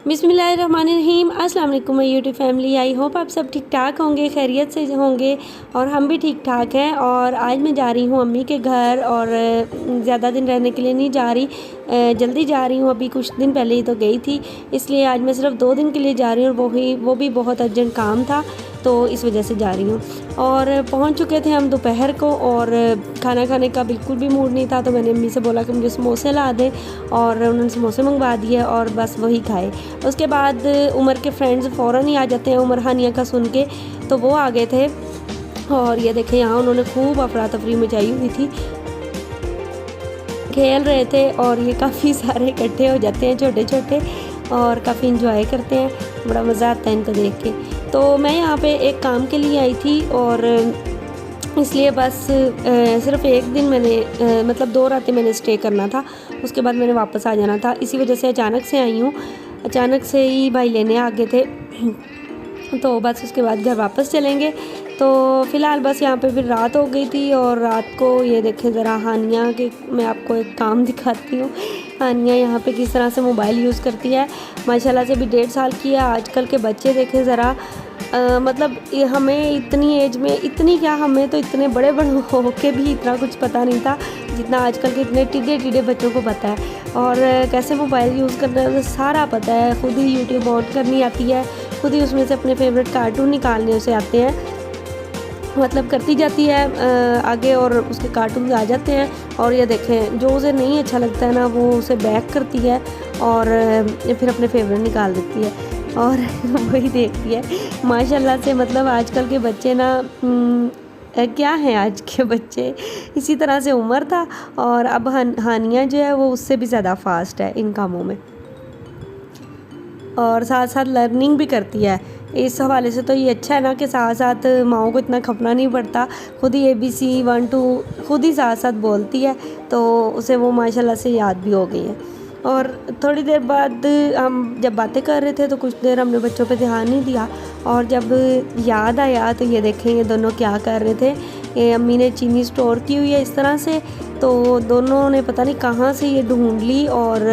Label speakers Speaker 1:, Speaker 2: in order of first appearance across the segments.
Speaker 1: बिस्मिल्लाहिर्रहमानिर्रहीम। अस्सलाम वालेकुम my YouTube family. I hope आप सब ठीक ठाक होंगे, खैरियत से होंगे और हम भी ठीक ठाक हैं। और आज मैं जा रही हूँ अम्मी के घर और ज़्यादा दिन रहने के लिए नहीं जा रही, जल्दी जा रही हूँ। अभी कुछ दिन पहले ही तो गई थी, इसलिए आज मैं सिर्फ 2 दिन के लिए जा रही हूँ और वो भी बहुत अर्जेंट काम था, तो इस वजह से जा रही हूँ। और पहुँच चुके थे हम दोपहर को और खाना खाने का बिल्कुल भी मूड नहीं था, तो मैंने अम्मी से बोला कि मुझे समोसे ला दें और उन्होंने समोसे मंगवा दिए और बस वही खाए। उसके बाद उमर के फ्रेंड्स फ़ौरन ही आ जाते हैं उमर हानिया का सुन के, तो वो आ गए थे। और ये देखें यहाँ उन्होंने खूब अफरा तफरी मचाई हुई थी, खेल रहे थे और ये काफ़ी सारे इकट्ठे हो जाते हैं छोटे छोटे और काफ़ी इंजॉय करते हैं, बड़ा मज़ा आता है इनको देख के। तो मैं यहाँ पे एक काम के लिए आई थी और इसलिए बस सिर्फ एक दिन मैंने मतलब 2 रातें मैंने स्टे करना था, उसके बाद मैंने वापस आ जाना था। इसी वजह से अचानक से आई हूँ, अचानक से ही भाई लेने आ गए थे तो बस उसके बाद घर वापस चलेंगे। तो फ़िलहाल बस यहाँ पे फिर रात हो गई थी और रात को ये देखें ज़रा हानिया के, मैं आपको एक काम दिखाती हूँ। हानिया यहाँ पे किस तरह से मोबाइल यूज़ करती है, माशाल्लाह से भी 1.5 साल की है। आजकल के बच्चे देखें ज़रा, मतलब हमें इतनी एज में इतनी क्या, हमें तो इतने बड़े बड़े हो के भी इतना कुछ पता नहीं था जितना आजकल के इतने टीडे बच्चों को पता है। और कैसे मोबाइल यूज़ करना है सारा पता है, खुद ही यूट्यूब ऑन करनी आती है, खुद ही उसमें से अपने फेवरेट कार्टून निकालने उसे आते हैं, मतलब करती जाती है आगे और उसके कार्टून आ जाते हैं। और ये देखें जो उसे नहीं अच्छा लगता है ना वो उसे बैक करती है और फिर अपने फेवरेट निकाल देती है और वही देखती है माशाल्लाह से। मतलब आजकल के बच्चे ना क्या हैं आज के बच्चे, इसी तरह से उमर था और अब हानिया जो है वो उससे भी ज़्यादा फास्ट है इन कामों में और साथ साथ लर्निंग भी करती है। इस हवाले से तो ये अच्छा है ना कि साथ साथ माओ को इतना खपना नहीं पड़ता, खुद ही ABC 1 2 खुद ही साथ साथ बोलती है, तो उसे वो माशाल्लाह से याद भी हो गई है। और थोड़ी देर बाद हम जब बातें कर रहे थे तो कुछ देर हमने बच्चों पे ध्यान नहीं दिया और जब याद आया तो ये देखें ये दोनों क्या कर रहे थे। ये अम्मी ने चीनी स्टोर की हुई है इस तरह से, तो दोनों ने पता नहीं कहाँ से ये ढूंढ ली और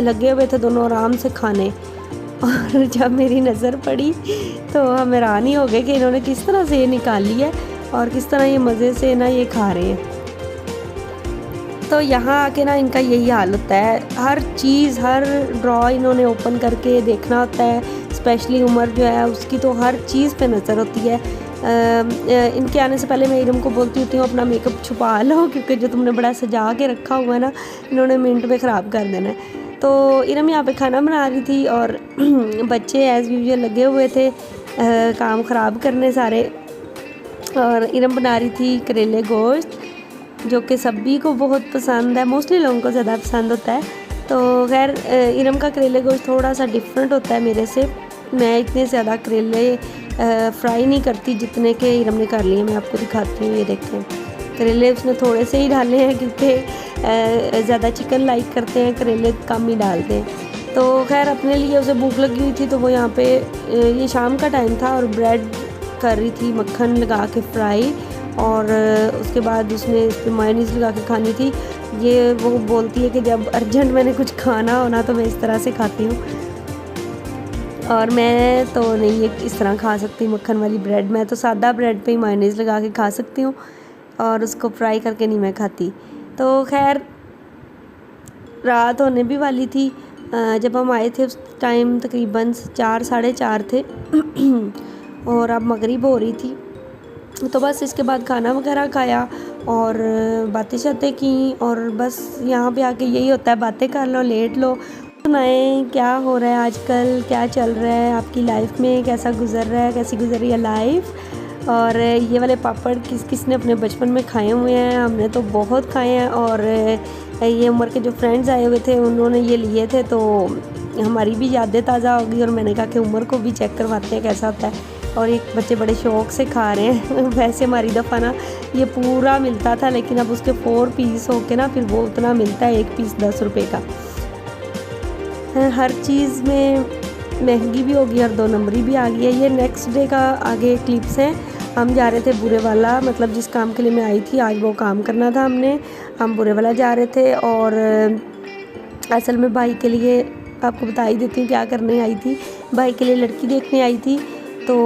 Speaker 1: लगे हुए थे दोनों आराम से खाने। और जब मेरी नज़र पड़ी तो हम हैरान ही हो गए कि इन्होंने किस तरह से ये निकाली है और किस तरह ये मज़े से ना ये खा रहे हैं। तो यहाँ आके ना इनका यही हाल होता है, हर चीज़ हर ड्रॉ इन्होंने ओपन करके देखना होता है। स्पेशली उमर जो है उसकी तो हर चीज़ पे नज़र होती है। इनके आने से पहले मैं इरम को बोलती होती हूँ अपना मेकअप छुपा लो, क्योंकि जो तुमने बड़ा सजा के रखा हुआ है ना इन्होंने मिनट में ख़राब कर देना है। तो इरम यहाँ पे खाना बना रही थी और बच्चे एज़ यूजुअल लगे हुए थे काम ख़राब करने सारे। और इरम बना रही थी करेले गोश्त, जो कि सभी को बहुत पसंद है, मोस्टली लोगों को ज़्यादा पसंद होता है। तो खैर इरम का करेले गोश्त थोड़ा सा डिफरेंट होता है मेरे से, मैं इतने ज़्यादा करेले फ्राई नहीं करती जितने के इरम ने कर लिए। मैं आपको दिखाती हूँ, ये देखें करेले उसने थोड़े से ही डाले हैं क्योंकि ज़्यादा चिकन लाइक करते हैं, करेले कम ही डालते हैं। तो खैर अपने लिए उसे भूख लगी हुई थी तो वो यहाँ पे ये शाम का टाइम था और ब्रेड कर रही थी मक्खन लगा के फ्राई और उसके बाद उसने इस पर मायोनीज़ लगा के खानी थी। ये वो बोलती है कि जब अर्जेंट मैंने कुछ खाना हो ना तो मैं इस तरह से खाती हूँ और मैं तो नहीं ये इस तरह खा सकती मक्खन वाली ब्रेड, मैं तो सादा ब्रेड पे ही मायोनीज़ लगा के खा सकती हूँ और उसको फ्राई करके नहीं मैं खाती। तो खैर रात होने भी वाली थी जब हम आए थे, उस टाइम तकरीबन 4 साढ़े 4 थे और अब मगरिब हो रही थी। तो बस इसके बाद खाना वगैरह खाया और बातें शातें की और बस यहाँ पे आके यही होता है, बातें कर लो लेट लो। सुनाएं क्या हो रहा है आजकल, क्या चल रहा है आपकी लाइफ में, कैसा गुजर रहा है, कैसी गुजर रही है लाइफ। और ये वाले पापड़ किस किस ने अपने बचपन में खाए हुए हैं, हमने तो बहुत खाए हैं। और ये उम्र के जो फ्रेंड्स आए हुए थे उन्होंने ये लिए थे तो हमारी भी यादें ताज़ा हो गई और मैंने कहा कि उम्र को भी चेक करवाते हैं कैसा होता है। और एक बच्चे बड़े शौक़ से खा रहे हैं वैसे हमारी दफ़ा ना ये पूरा मिलता था, लेकिन अब उसके 4 पीस हो के ना फिर वो उतना मिलता है, 1 पीस 10 रुपये का। हर चीज़ में महंगी भी होगी और 2 नंबरी भी आ गई है। ये नेक्स्ट डे का आगे क्लिप्स हैं। हम जा रहे थे बुरे वाला, मतलब जिस काम के लिए मैं आई थी आज वो काम करना था हमने, हम बुरे वाला जा रहे थे और असल में भाई के लिए आपको बता ही देती हूँ क्या करने आई थी। भाई के लिए लड़की देखने आई थी, तो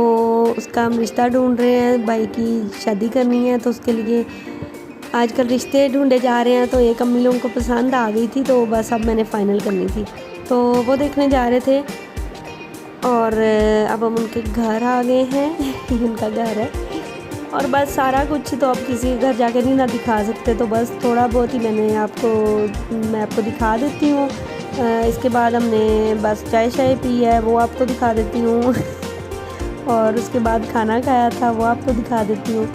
Speaker 1: उसका हम रिश्ता ढूंढ रहे हैं, भाई की शादी करनी है, तो उसके लिए आजकल रिश्ते ढूंढे जा रहे हैं। तो एक अम्मी लोगों को पसंद आ गई थी, तो बस अब मैंने फ़ाइनल करनी थी, तो वो देखने जा रहे थे। और अब हम उनके घर आ गए हैं उनका घर है, और बस सारा कुछ तो अब किसी के घर जाके नहीं ना दिखा सकते, तो बस थोड़ा बहुत ही मैं आपको दिखा देती हूँ। इसके बाद हमने बस चाय शाय पी है, वो आपको दिखा देती हूँ और उसके बाद खाना खाया था, वो आपको दिखा देती हूँ।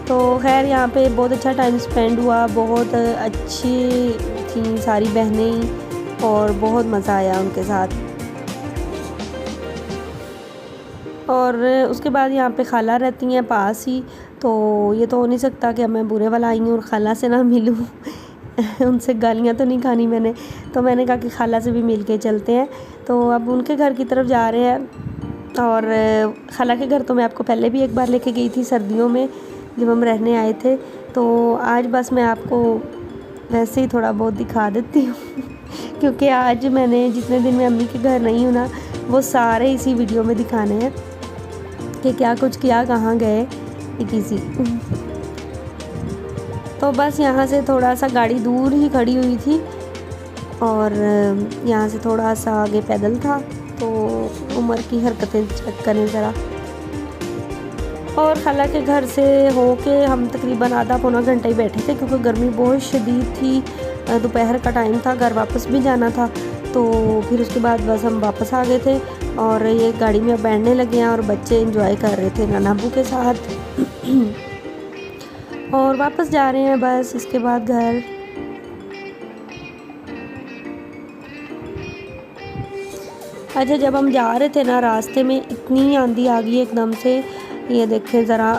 Speaker 1: तो खैर यहाँ पे बहुत अच्छा टाइम स्पेंड हुआ, बहुत अच्छी थी सारी बहनें और बहुत मज़ा आया उनके साथ। और उसके बाद यहाँ पे खाला रहती हैं पास ही, तो ये तो हो नहीं सकता कि अब मैं बुरे वाला आई हूँ और खाला से ना मिलूँ उनसे गालियाँ तो नहीं खानी मैंने, तो मैंने कहा कि खाला से भी मिल के चलते हैं। तो अब उनके घर की तरफ जा रहे हैं। और खाला के घर तो मैं आपको पहले भी एक बार लेके गई थी सर्दियों में जब हम रहने आए थे, तो आज बस मैं आपको वैसे ही थोड़ा बहुत दिखा देती हूँ क्योंकि आज मैंने जितने दिन मैं अम्मी के घर नहीं हूँ ना, वो सारे इसी वीडियो में दिखाने हैं कि क्या कुछ किया, कहाँ गए किसी। तो बस यहाँ से थोड़ा सा गाड़ी दूर ही खड़ी हुई थी और यहाँ से थोड़ा सा आगे पैदल था, तो उमर की हरकतें चेक करें ज़रा। और खाला के घर से होके हम तकरीबन आधा पौना घंटा ही बैठे थे, क्योंकि गर्मी बहुत शदीद थी, दोपहर का टाइम था, घर वापस भी जाना था। तो फिर उसके बाद बस हम वापस आ गए थे और ये गाड़ी में बैठने लगे हैं और बच्चे एंजॉय कर रहे थे नाना अबू के साथ और वापस जा रहे हैं बस इसके बाद घर। अच्छा, जब हम जा रहे थे ना, रास्ते में इतनी आंधी आ गई एकदम से, ये देखें ज़रा,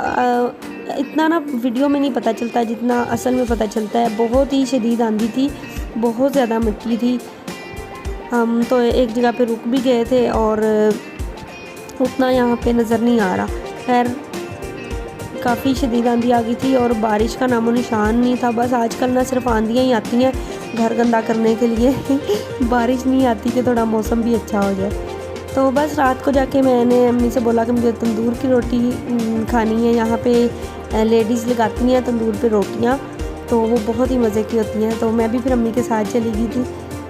Speaker 1: इतना ना वीडियो में नहीं पता चलता जितना असल में पता चलता है। बहुत ही शदीद आंधी थी, बहुत ज़्यादा मिट्टी थी। हम तो एक जगह पे रुक भी गए थे और उतना यहाँ पे नज़र नहीं आ रहा। खैर काफ़ी शदीद आंधी आ गई थी और बारिश का नामो निशान नहीं था। बस आजकल ना सिर्फ आंधियाँ ही आती हैं घर गंदा करने के लिए बारिश नहीं आती कि थोड़ा मौसम भी अच्छा हो जाए। तो बस रात को जाके मैंने अम्मी से बोला कि मुझे तंदूर की रोटी खानी है। यहाँ पे लेडीज़ लगाती हैं तंदूर पे रोटियाँ, तो वो बहुत ही मज़े की होती हैं। तो मैं भी फिर अम्मी के साथ चली गई थी,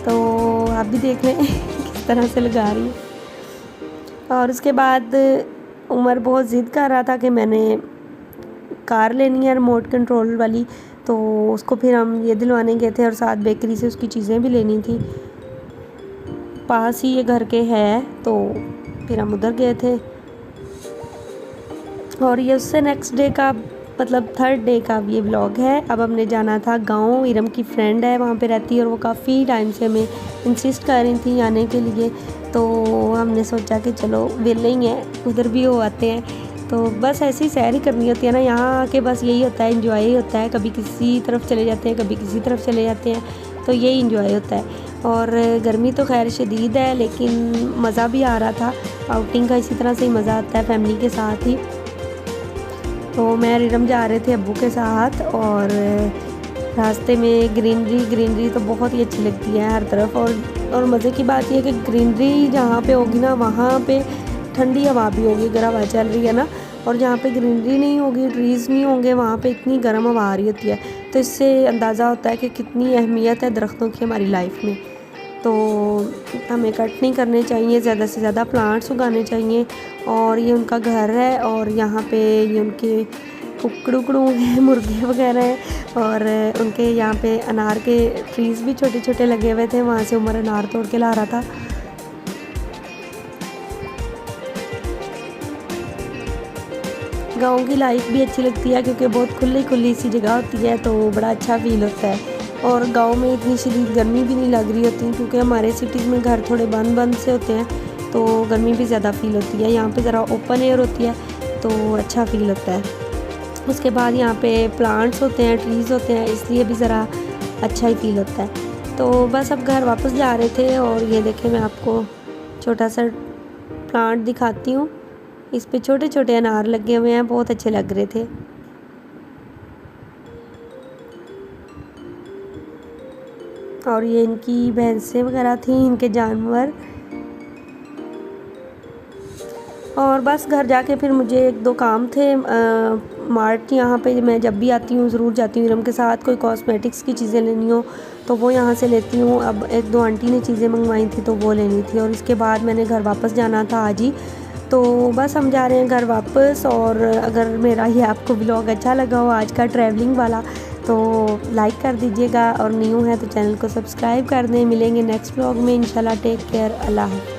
Speaker 1: तो आप भी देख लें किस तरह से लगा रही है। और उसके बाद उमर बहुत ज़िद कर रहा था कि मैंने कार लेनी है रिमोट कंट्रोल वाली, तो उसको फिर हम ये दिलवाने गए थे और साथ बेकरी से उसकी चीज़ें भी लेनी थी। पास ही ये घर के है, तो फिर हम उधर गए थे। और ये उससे नेक्स्ट डे का मतलब थर्ड डे का ये व्लॉग है। अब हमने जाना था गांव, इरम की फ्रेंड है वहाँ पे रहती है और वो काफ़ी टाइम से हमें इंसिस्ट कर रही थी आने के लिए, तो हमने सोचा कि चलो वेले ही हैं, उधर भी हो आते हैं। तो बस ऐसी ही सैर ही करनी होती है ना, यहाँ आके बस यही होता है, एंजॉय ही होता है। कभी किसी तरफ चले जाते हैं, कभी किसी तरफ चले जाते हैं, तो यही एंजॉय होता है। और गर्मी तो खैर शदीद है, लेकिन मज़ा भी आ रहा था। आउटिंग का इसी तरह से ही मज़ा आता है फैमिली के साथ ही। तो मैं इरम जा रहे थे अब्बू के साथ और रास्ते में ग्रीनरी तो बहुत ही अच्छी लगती है हर तरफ। और मज़े की बात यह है कि ग्रीनरी जहाँ पे होगी ना, वहाँ पे ठंडी हवा भी होगी, अगर हवा चल रही है ना। और जहाँ पे ग्रीनरी नहीं होगी, ट्रीज़ नहीं होंगे, वहाँ पे इतनी गर्म हवा आ रही होती है। तो इससे अंदाज़ा होता है कि कितनी अहमियत है दरख्तों की हमारी लाइफ में। तो हमें कट नहीं करने चाहिए, ज़्यादा से ज़्यादा प्लांट्स उगाने चाहिए। और ये उनका घर है और यहाँ पे ये उनके कुकड़ू हैं, मुर्गे वगैरह हैं। और उनके यहाँ पे अनार के ट्रीज़ भी छोटे छोटे लगे हुए थे, वहाँ से उमर अनार तोड़ के ला रहा था। गांव की लाइफ भी अच्छी लगती है क्योंकि बहुत खुली सी जगह होती है, तो बड़ा अच्छा फील होता है। और गांव में इतनी शदीद गर्मी भी नहीं लग रही होती, क्योंकि हमारे सिटीज़ में घर थोड़े बंद से होते हैं, तो गर्मी भी ज़्यादा फील होती है। यहाँ पे ज़रा ओपन एयर होती है, तो अच्छा फील होता है। उसके बाद यहाँ पे प्लांट्स होते हैं, ट्रीज़ होते हैं, इसलिए भी ज़रा अच्छा ही फील होता है। तो बस अब घर वापस जा रहे थे और ये देखें, मैं आपको छोटा सा प्लांट दिखाती हूँ। इस पे छोटे छोटे अनार लगे हुए हैं, बहुत अच्छे लग रहे थे। और ये इनकी भैंसें वगैरह थी, इनके जानवर। और बस घर जाके फिर मुझे 1-2 काम थे। मार्ट यहाँ पे मैं जब भी आती हूँ ज़रूर जाती हूँ इरम के साथ। कोई कॉस्मेटिक्स की चीज़ें लेनी हो तो वो यहाँ से लेती हूँ। अब 1-2 आंटी ने चीज़ें मंगवाई थी तो वो लेनी थी, और इसके बाद मैंने घर वापस जाना था आज ही। तो बस हम जा रहे हैं घर वापस। और अगर मेरा ये आपको व्लॉग अच्छा लगा हो आज का ट्रैवलिंग वाला तो लाइक कर दीजिएगा, और न्यू है तो चैनल को सब्सक्राइब कर दें। मिलेंगे नेक्स्ट व्लॉग में इंशाल्लाह। टेक केयर, अल्लाह हाफ़िज़।